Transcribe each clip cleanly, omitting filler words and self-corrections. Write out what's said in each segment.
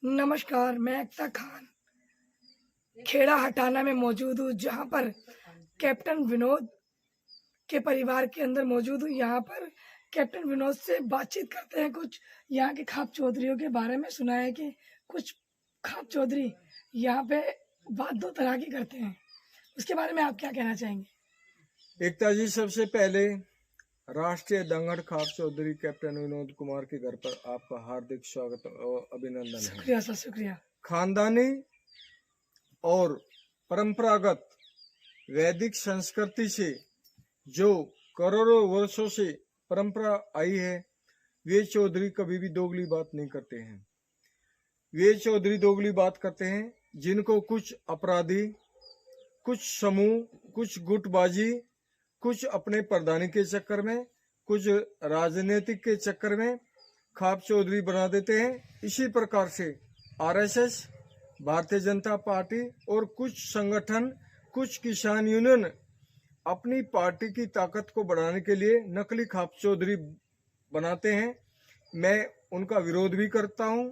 नमस्कार, मैं अख्तर खान खेड़ा हटाना में मौजूद हूँ, जहाँ पर कैप्टन विनोद के परिवार के अंदर मौजूद हूँ। यहाँ पर कैप्टन विनोद से बातचीत करते हैं। कुछ यहाँ के खाप चौधरियों के बारे में सुना है कि कुछ खाप चौधरी यहाँ पे बात दो तरह की करते हैं। उसके बारे में आप क्या कहना चाहेंगे? एकता जी, सबसे पहले राष्ट्रीय दंगड़ खाप चौधरी कैप्टन विनोद कुमार के घर पर आपका हार्दिक स्वागत और अभिनंदन है। शुक्रिया सर, शुक्रिया। खानदानी और परंपरागत वैदिक संस्कृति से जो करोड़ों वर्षों से परंपरा आई है, वे चौधरी कभी भी दोगली बात नहीं करते हैं। वे चौधरी दोगली बात करते हैं जिनको कुछ अपराधी, कुछ समूह, कुछ गुटबाजी, कुछ अपने प्रधानी के चक्कर में, कुछ राजनीतिक के चक्कर में खाप चौधरी बना देते हैं। इसी प्रकार से आरएसएस, भारतीय जनता पार्टी और कुछ संगठन, कुछ किसान यूनियन अपनी पार्टी की ताकत को बढ़ाने के लिए नकली खाप चौधरी बनाते हैं। मैं उनका विरोध भी करता हूं।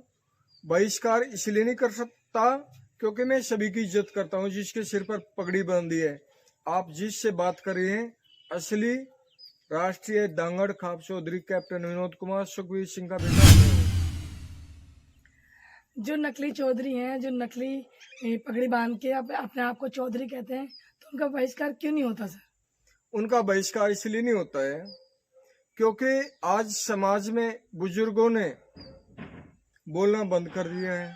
बहिष्कार इसलिए नहीं कर सकता क्योंकि मैं सभी की इज्जत करता हूं जिसके सिर पर पगड़ी बांधी है। आप जिससे बात कर रहे हैं, असली राष्ट्रीय दांगड़ खाप चौधरी कैप्टन विनोद कुमार सुखबीर सिंह का बेटा है। जो नकली चौधरी हैं, जो नकली पगड़ी बांध के अपने आप को चौधरी कहते हैं, तो उनका बहिष्कार क्यों नहीं होता सर? उनका बहिष्कार इसलिए नहीं होता है क्योंकि आज समाज में बुजुर्गों ने बोलना बंद कर दिया है,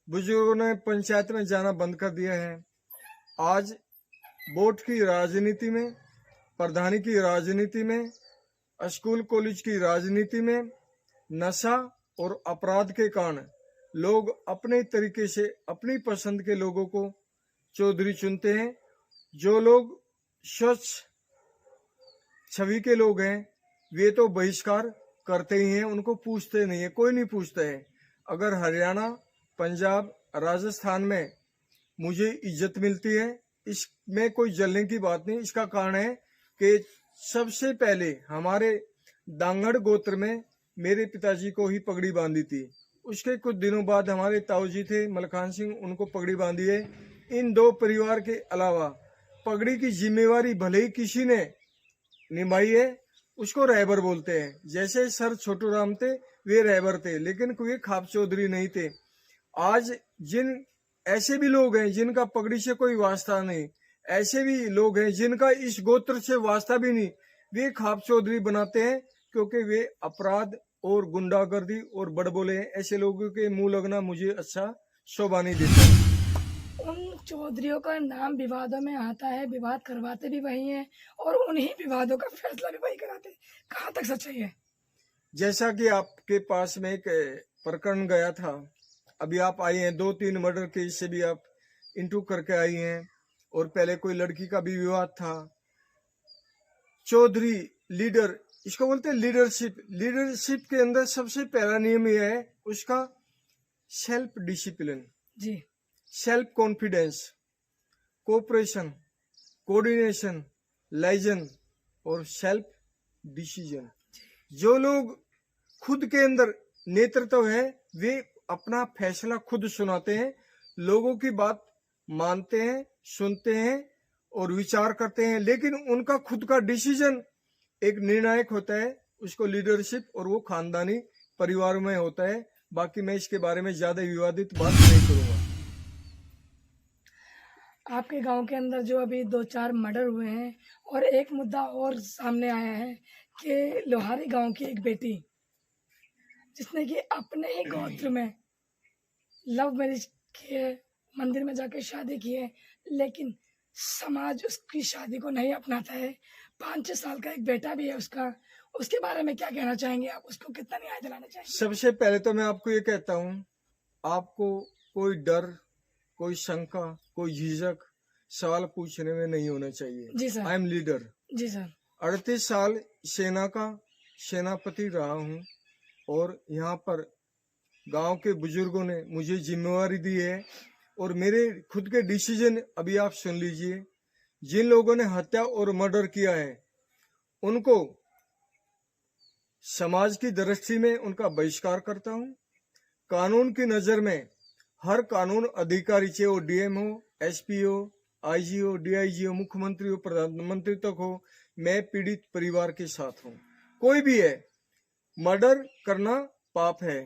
बुजुर्गों ने पंचायत में जाना बंद कर दिया है। आज वोट की राजनीति में, प्रधानी की राजनीति में, स्कूल कॉलेज की राजनीति में नशा और अपराध के कारण लोग अपने तरीके से अपनी पसंद के लोगों को चौधरी चुनते हैं। जो लोग स्वच्छ छवि के लोग हैं, वे तो बहिष्कार करते ही हैं, उनको पूछते नहीं है, कोई नहीं पूछता है। अगर हरियाणा, पंजाब, राजस्थान में मुझे इज्जत मिलती है, इसमें कोई जलने की बात नहीं। इसका कारण है कि सबसे पहले हमारे दांगड़ गोत्र में मेरे पिताजी को ही पगड़ी बांधी थी। उसके कुछ दिनों बाद हमारे ताऊजी थे मलखान सिंह, उनको पगड़ी बांधी है। इन दो परिवार के अलावा पगड़ी की जिम्मेवारी भले ही किसी ने निभाई है, उसको रहबर बोलते हैं। जैसे सर छोटू राम थे, वे रहबर थे, लेकिन कोई खाप चौधरी नहीं थे। आज जिन ऐसे भी लोग हैं जिनका पगड़ी से कोई वास्ता नहीं, ऐसे भी लोग हैं जिनका इस गोत्र से वास्ता भी नहीं, वे खाप चौधरी बनाते हैं क्योंकि वे अपराध और गुंडागर्दी और बड़बोले हैं। ऐसे लोगों के मुंह लगना मुझे अच्छा शोभा नहीं देता। उन चौधरियों का नाम विवादों में आता है, विवाद करवाते भी वही हैं और उन्हीं विवादों का फैसला भी वही कराते हैं। कहाँ तक सच्चाई है? जैसा कि आपके पास में एक प्रकरण गया था, अभी आप आई हैं, 2-3 मर्डर केस से भी आप इंटू करके आई हैं, और पहले कोई लड़की का भी विवाद था। चौधरी लीडर, इसको बोलते हैं लीडरशिप। लीडरशिप के अंदर सबसे पहला नियम यह है उसका सेल्फ डिसिप्लिन जी, self confidence, cooperation, coordination, liaison और सेल्फ डिसीजन। जो लोग खुद के अंदर नेतृत्व है, वे अपना फैसला खुद सुनाते हैं, लोगों की बात मानते हैं, सुनते हैं और विचार करते हैं, लेकिन उनका खुद का डिसीजन एक निर्णायक होता है। उसको लीडरशिप और वो खानदानी परिवार में होता है। बाकी मैं इसके बारे में ज्यादा विवादित बात नहीं करूंगा। आपके गांव के अंदर जो अभी 2-4 मर्डर हुए हैं, और एक मुद्दा और सामने आया है कि लोहारी गांव की एक बेटी जिसने कि अपने ही गोत्र में लव मैरिज किए, मंदिर में जाके शादी की है, लेकिन समाज उसकी शादी को नहीं अपनाता है। 5-6 साल का एक बेटा भी है उसका। उसके बारे में क्या कहना चाहेंगे आप? उसको कितना न्याय दिलाना चाहेंगे? सबसे पहले तो मैं आपको ये कहता हूँ, आपको कोई डर, कोई शंका, कोई झिझक सवाल पूछने में नहीं होना चाहिए। जी सर। I am leader. जी सर। 38 साल सेना का सेनापति रहा हूँ, और यहाँ पर गांव के बुजुर्गों ने मुझे जिम्मेवारी दी है, और मेरे खुद के डिसीजन अभी आप सुन लीजिए। जिन लोगों ने हत्या और मर्डर किया है, उनको समाज की दृष्टि में उनका बहिष्कार करता हूँ। कानून की नजर में हर कानून अधिकारी, चाहे वो डीएम हो, एसपी हो, आईजी हो, डीआईजी हो, मुख्यमंत्री हो, प्रधानमंत्री तक हो, मैं पीड़ित परिवार के साथ हूँ। कोई भी है, मर्डर करना पाप है।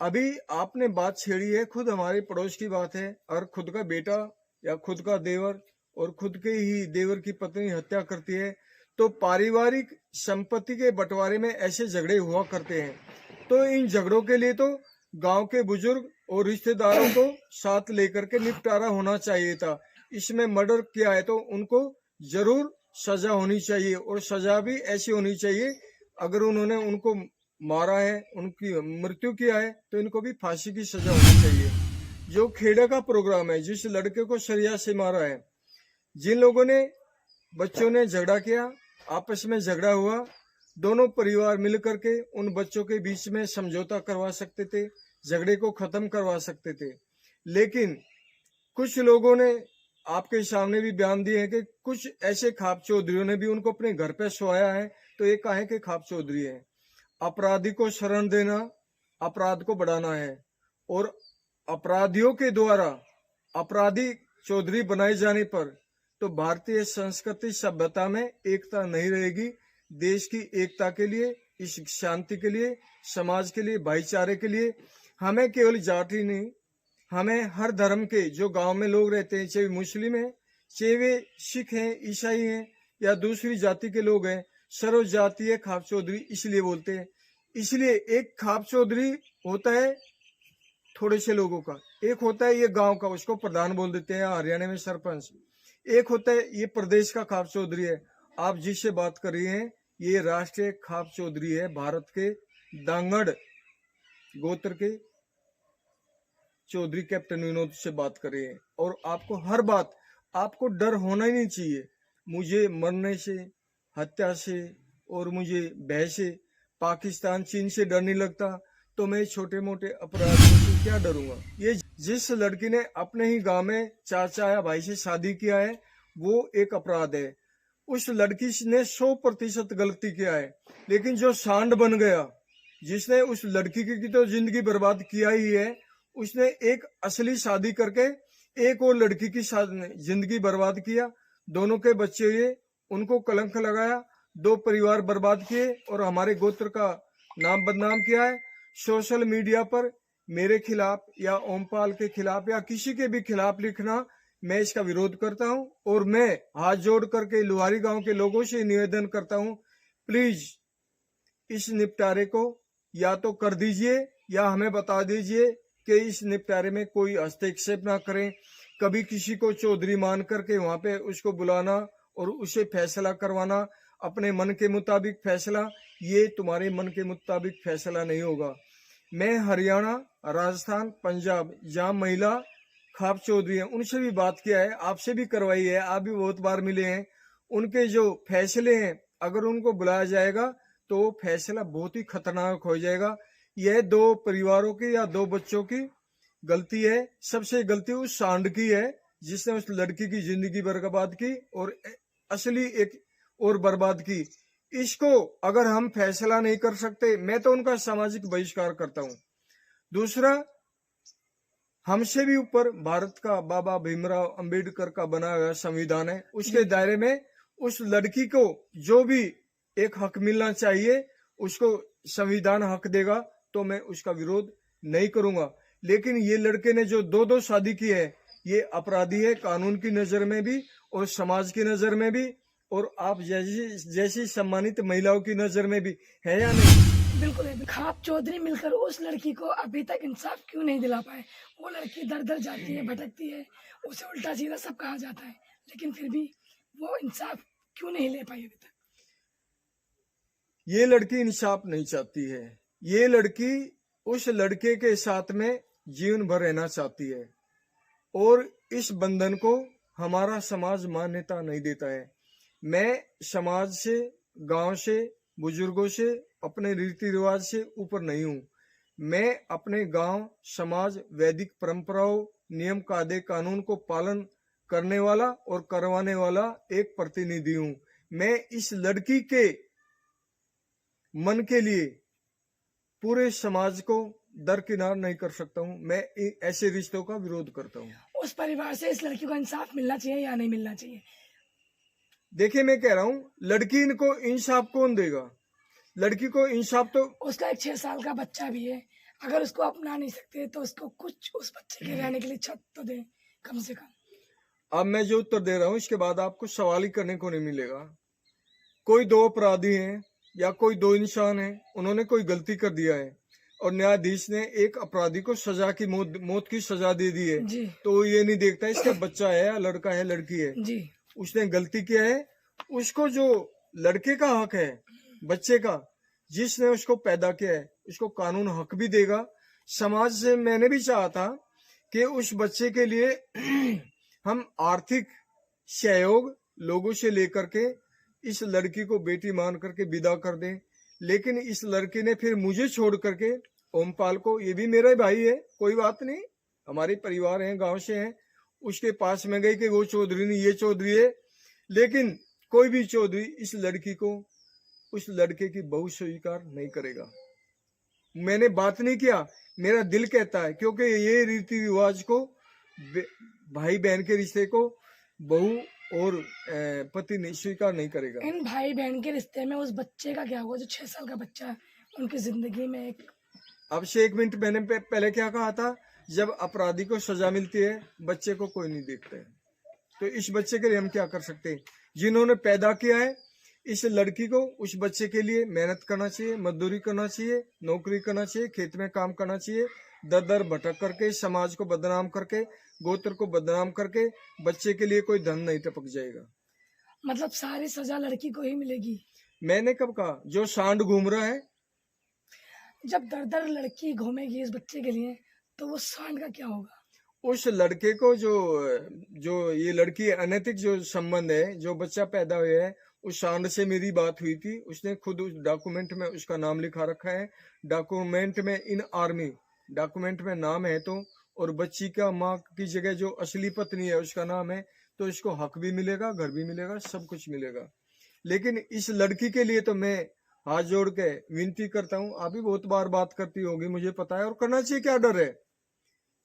अभी आपने बात छेड़ी है, खुद हमारे पड़ोस की बात है, और खुद का बेटा या खुद का देवर और खुद के ही देवर की पत्नी हत्या करती है, तो पारिवारिक संपत्ति के बंटवारे में ऐसे झगड़े हुआ करते हैं। तो इन झगड़ों के लिए तो गांव के बुजुर्ग और रिश्तेदारों को साथ लेकर के निपटारा होना चाहिए था। इसमें मर्डर किया है तो उनको जरूर सजा होनी चाहिए, और सजा भी ऐसी होनी चाहिए, अगर उन्होंने उनको मारा है, उनकी मृत्यु किया है, तो इनको भी फांसी की सजा होनी चाहिए। जो खेड़ा का प्रोग्राम है, जिस लड़के को सरिया से मारा है, जिन लोगों ने, बच्चों ने झगड़ा किया, आपस में झगड़ा हुआ, दोनों परिवार मिलकर के उन बच्चों के बीच में समझौता करवा सकते थे, झगड़े को खत्म करवा सकते थे। लेकिन कुछ लोगों ने आपके सामने भी बयान दिए हैं कि कुछ ऐसे खाप चौधरियों ने भी उनको अपने घर पे सोया है, तो ये काहे के खाप चौधरी है। अपराधी को शरण देना अपराध को बढ़ाना है, और अपराधियों के द्वारा अपराधी चौधरी बनाए जाने पर तो भारतीय संस्कृति सभ्यता में एकता नहीं रहेगी। देश की एकता के लिए, इस शांति के लिए, समाज के लिए, भाईचारे के लिए हमें केवल जाति नहीं, हमें हर धर्म के जो गांव में लोग रहते हैं, चाहे मुस्लिम है, चाहे वे सिख हैं, ईसाई हैं या दूसरी जाति के लोग हैं, सर्व जातीय खाप चौधरी इसलिए बोलते हैं। इसलिए एक खाप चौधरी होता है थोड़े से लोगों का, एक होता है ये गांव का, उसको प्रधान बोल देते हैं, हरियाणा में सरपंच। एक होता है ये प्रदेश का खाप चौधरी है। आप जिससे बात कर रही हैं ये राष्ट्रीय खाप चौधरी है, भारत के दांगड़ गोत्र के चौधरी कैप्टन विनोद से बात कर रहे हैं। और आपको हर बात, आपको डर होना ही नहीं चाहिए। मुझे मरने से, हत्या से और मुझे भय से, पाकिस्तान चीन से डर नहीं लगता, तो मैं छोटे मोटे अपराधियों से क्या डरूंगा। ये जिस लड़की ने अपने ही गांव में चाचा या भाई से शादी किया है वो एक अपराध है। उस लड़की ने 100% गलती किया है, लेकिन जो सांड बन गया, जिसने उस लड़की की तो जिंदगी बर्बाद किया ही है, उसने एक असली शादी करके एक और लड़की की जिंदगी बर्बाद किया, दोनों के बच्चे हुए, उनको कलंक लगाया, 2 परिवार बर्बाद किए और हमारे गोत्र का नाम बदनाम किया है। सोशल मीडिया पर मेरे खिलाफ या ओमपाल के खिलाफ या किसी के भी खिलाफ लिखना, मैं इसका विरोध करता हूं, और मैं हाथ जोड़ करके लुहारी गांव के लोगों से निवेदन करता हूं, प्लीज इस निपटारे को या तो कर दीजिए या हमें बता दीजिए कि इस निपटारे में कोई हस्तक्षेप ना करें। कभी किसी को चौधरी मान करके वहां पे उसको बुलाना और उसे फैसला करवाना, अपने मन के मुताबिक फैसला, ये तुम्हारे मन के मुताबिक फैसला नहीं होगा। मैं हरियाणा, राजस्थान, पंजाब, जहाँ महिला खाप चौधरी है, उनसे भी बात किया है, आपसे भी करवाई है, आप भी बहुत बार मिले हैं। उनके जो फैसले हैं, अगर उनको बुलाया जाएगा तो फैसला बहुत ही खतरनाक हो जाएगा। यह 2 परिवारों की या 2 बच्चों की गलती है। सबसे गलती उस सांड की है जिसने उस लड़की की जिंदगी बर्बाद की और असली एक और बर्बाद की। इसको अगर हम फैसला नहीं कर सकते, मैं तो उनका सामाजिक बहिष्कार करता हूं। दूसरा, हमसे भी ऊपर भारत का बाबा भीमराव अंबेडकर का बनाया हुआ संविधान है, उसके दायरे में उस लड़की को जो भी एक हक मिलना चाहिए, उसको संविधान हक देगा तो मैं उसका विरोध नहीं करूंगा। लेकिन ये लड़के ने जो 2-2 शादी की है, ये अपराधी है, कानून की नजर में भी और समाज की नजर में भी, और आप जैसी सम्मानित महिलाओं की नजर में भी है या नहीं। बिल्कुल है। खाप चौधरी मिलकर उस लड़की को अभी तक इंसाफ क्यों नहीं दिला पाए। वो लड़की दर दर जाती है, भटकती है, उसे उल्टा सीधा सब कहा जाता है, लेकिन फिर भी वो इंसाफ क्यों नहीं ले पाई अभी तक। ये लड़की इंसाफ नहीं चाहती है, ये लड़की उस लड़के के साथ में जीवन भर रहना चाहती है, और इस बंधन को हमारा समाज मान्यता नहीं देता है। मैं समाज से, गांव से, बुजुर्गों से, अपने रीति रिवाज से ऊपर नहीं हूँ। मैं अपने गांव, समाज, वैदिक परंपराओं, नियम, कायदे, कानून को पालन करने वाला और करवाने वाला एक प्रतिनिधि हूँ। मैं इस लड़की के मन के लिए पूरे समाज को दरकिनार नहीं कर सकता हूँ। मैं ऐसे रिश्तों का विरोध करता हूँ। उस परिवार से इस लड़की को इंसाफ मिलना चाहिए या नहीं मिलना चाहिए? देखिए, मैं कह रहा हूँ, लड़की को इंसाफ कौन देगा? लड़की को इंसाफ तो उसका एक 6 साल का बच्चा भी है, अगर उसको अपना नहीं सकते तो उसको कुछ उस बच्चे के रहने के लिए छत तो दे कम से कम। अब मैं जो उत्तर दे रहा हूँ इसके बाद आपको सवाल ही करने को नहीं मिलेगा। कोई दो अपराधी हैं या कोई दो इंसान हैं, उन्होंने कोई गलती कर दिया है और न्यायाधीश ने एक अपराधी को सजा की मौत की सजा दे दी है, जी तो वो ये नहीं देखता इसका बच्चा है या लड़का है लड़की है। जी उसने गलती किया है, उसको जो लड़के का हक है, बच्चे का, जिसने उसको पैदा किया है, उसको कानून हक भी देगा। समाज से मैंने भी चाहा था कि उस बच्चे के लिए हम आर्थिक सहयोग लोगों से लेकर के इस लड़की को बेटी मान करके विदा कर दें, लेकिन इस लड़की ने फिर मुझे छोड़ करके ओमपाल को, ये भी मेरा भाई है, कोई बात नहीं, हमारे परिवार हैं, गांव से हैं, उसके पास में गई कि वो चौधरी नहीं ये चौधरी है, लेकिन कोई भी चौधरी इस लड़की को उस लड़के की बहू स्वीकार नहीं करेगा। मैंने बात नहीं किया, मेरा दिल कहता है, क्योंकि ये रीति रिवाज को, भाई बहन के रिश्ते को बहू और पति नहीं स्वीकार नहीं करेगा। इन भाई बहन के रिश्ते में उस बच्चे का क्या होगा जो 6 साल का बच्चा है उनकी जिंदगी में? एक अब से 1 मिनट मैंने पहले क्या कहा था, जब अपराधी को सजा मिलती है बच्चे को कोई नहीं देखता है, तो इस बच्चे के लिए हम क्या कर सकते हैं? जिन्होंने पैदा किया है इस लड़की को, उस बच्चे के लिए मेहनत करना चाहिए, मजदूरी करना चाहिए, नौकरी करना चाहिए, खेत में काम करना चाहिए, दर दर भटक करके समाज को बदनाम करके, गोत्र को बदनाम करके बच्चे के लिए कोई धन नहीं टपक जाएगा। मतलब सारी सजा लड़की को ही मिलेगी? मैंने कब कहा? जो सांड घूम रहा है, जब दर दर लड़की घूमेगी इस बच्चे के लिए तो वो सांड का क्या होगा? उस लड़के को जो जो ये लड़की अनैतिक जो संबंध है, जो बच्चा पैदा हुआ है, उस सांड से मेरी बात हुई थी, उसने खुद उस डॉक्यूमेंट में उसका नाम लिखा रखा है, डॉक्यूमेंट में इन आर्मी डॉक्यूमेंट में नाम है, तो और बच्ची का माँ की जगह जो असली पत्नी है उसका नाम है, तो इसको हक भी मिलेगा, घर भी मिलेगा, सब कुछ मिलेगा। लेकिन इस लड़की के लिए तो मैं हाथ जोड़ के विनती करता हूँ, आप भी बहुत बार बात करती होगी मुझे पता है, और करना चाहिए, क्या डर है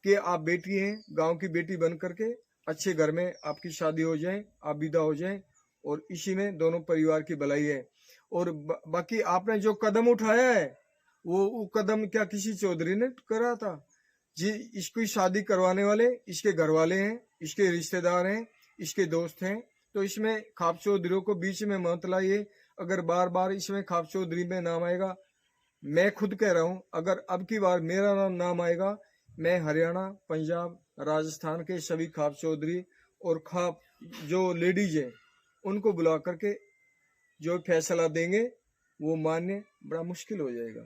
कि आप बेटी हैं, गांव की बेटी बन करके अच्छे घर में आपकी शादी हो जाए, आप विदा हो जाए, और इसी में दोनों परिवार की भलाई है। और बाकी आपने जो कदम उठाया है वो कदम क्या किसी चौधरी ने करा था? जी, इसकी शादी करवाने वाले इसके घर वाले हैं, इसके रिश्तेदार हैं, इसके दोस्त हैं, तो इसमें खाप चौधरी को बीच में मत लाइए। अगर बार बार इसमें खाप चौधरी में नाम आएगा, मैं खुद कह रहा हूँ, अगर अब की बार मेरा नाम आएगा, मैं हरियाणा, पंजाब, राजस्थान के सभी खाप चौधरी और खाप जो लेडीज हैं उनको बुला करके जो फैसला देंगे वो मान्य बड़ा मुश्किल हो जाएगा।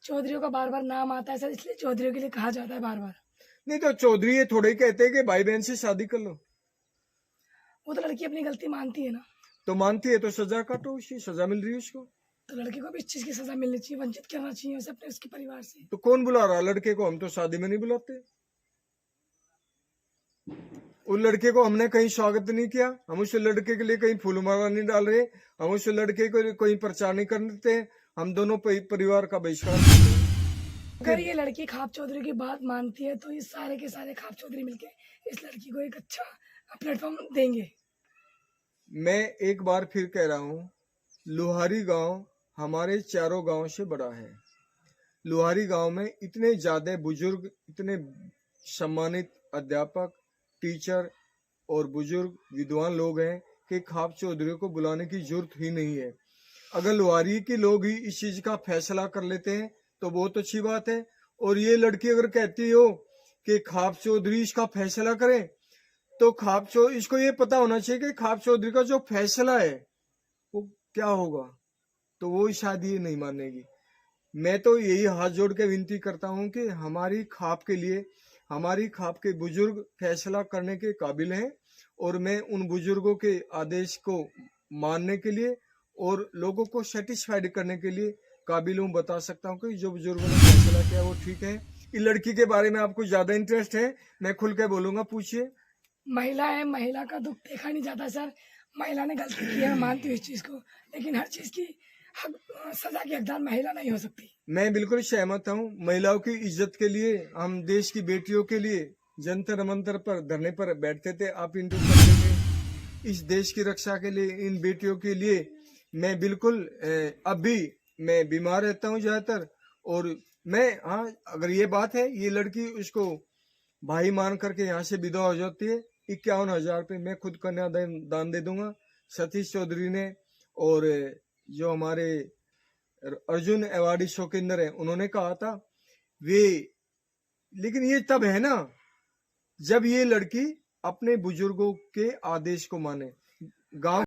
चौधरियों का बार बार नाम आता है सर, इसलिए चौधरियों के लिए कहा जाता है बार बार। नहीं तो चौधरी ये थोड़े ही कहते हैं कि भाई बहन से शादी कर लो। वो तो लड़की अपनी गलती मानती है ना, तो मानती है तो सजा काटो, उसकी सजा मिल रही है उसको, तो लड़के को भी इस चीज की सजा मिलनी चाहिए, वंचित करना चाहिए उसे अपने उसके परिवार से। तो कौन बुला रहा लड़के को? हम तो शादी में नहीं बुलाते। उस लड़के को हमने कहीं स्वागत नहीं किया, हम उस लड़के के लिए कहीं फूल माला नहीं डाल रहे, हम उस लड़के को कोई प्रचार नहीं करते, हम दोनों परिवार का बहिष्कार करते हैं। अगर ये लड़की खाप चौधरी की बात मानती है तो ये सारे के सारे खाप चौधरी मिलके इस लड़की को एक अच्छा प्लेटफॉर्म देंगे। मैं एक बार फिर कह रहा हूँ, लोहारी गांव हमारे चारों गांव से बड़ा है। लोहारी गांव में इतने ज्यादा बुजुर्ग, इतने सम्मानित अध्यापक, टीचर और बुजुर्ग विद्वान लोग हैं कि खाप चौधरी को बुलाने की जरूरत ही नहीं है। अगर लोहारी के लोग ही इस चीज का फैसला कर लेते हैं तो बहुत अच्छी बात है। और ये लड़की अगर कहती हो कि खाप चौधरी इसका फैसला करे, तो इसको ये पता होना चाहिए कि खाप चौधरी का जो फैसला है वो क्या होगा, तो वो शायद ये नहीं मानेगी। मैं तो यही हाथ जोड़ के विनती करता हूँ कि हमारी खाप के लिए, हमारी खाप के बुजुर्ग फैसला करने के काबिल हैं, और मैं उन बुजुर्गों के आदेश को मानने के लिए और लोगों को सेटिस्फाइड करने के लिए काबिल हूँ। बता सकता हूँ कि जो बुजुर्गों ने फैसला किया वो ठीक है। इस लड़की के बारे में आपको ज्यादा इंटरेस्ट है, मैं खुल के बोलूंगा, पूछिए। महिला है, महिला का दुख देखा नहीं जाता सर, महिला ने गलती की है, मैं मानती हूँ इस चीज को, लेकिन हर चीज की सजा की हकदार महिला नहीं हो सकती। मैं बिल्कुल सहमत हूँ। महिलाओं की इज्जत के लिए हम देश की बेटियों के लिए जंतर मंतर पर धरने पर बैठते थे, आप इंटरव्यू करते थे। इस देश की रक्षा के लिए, इन बेटियों के लिए मैं बिल्कुल अब भी मैं बीमार रहता हूँ ज्यादातर, और मैं हाँ, अगर ये बात है, ये लड़की उसको भाई मान करके यहाँ से विधवा हो जाती है, 51,000 रुपये मैं खुद कन्यादान दे दूंगा। सतीश चौधरी ने और जो हमारे अर्जुन अवार्डी शौकिंदर है, उन्होंने कहा था वे, लेकिन ये तब है ना जब ये लड़की अपने बुजुर्गों के आदेश को माने। गांव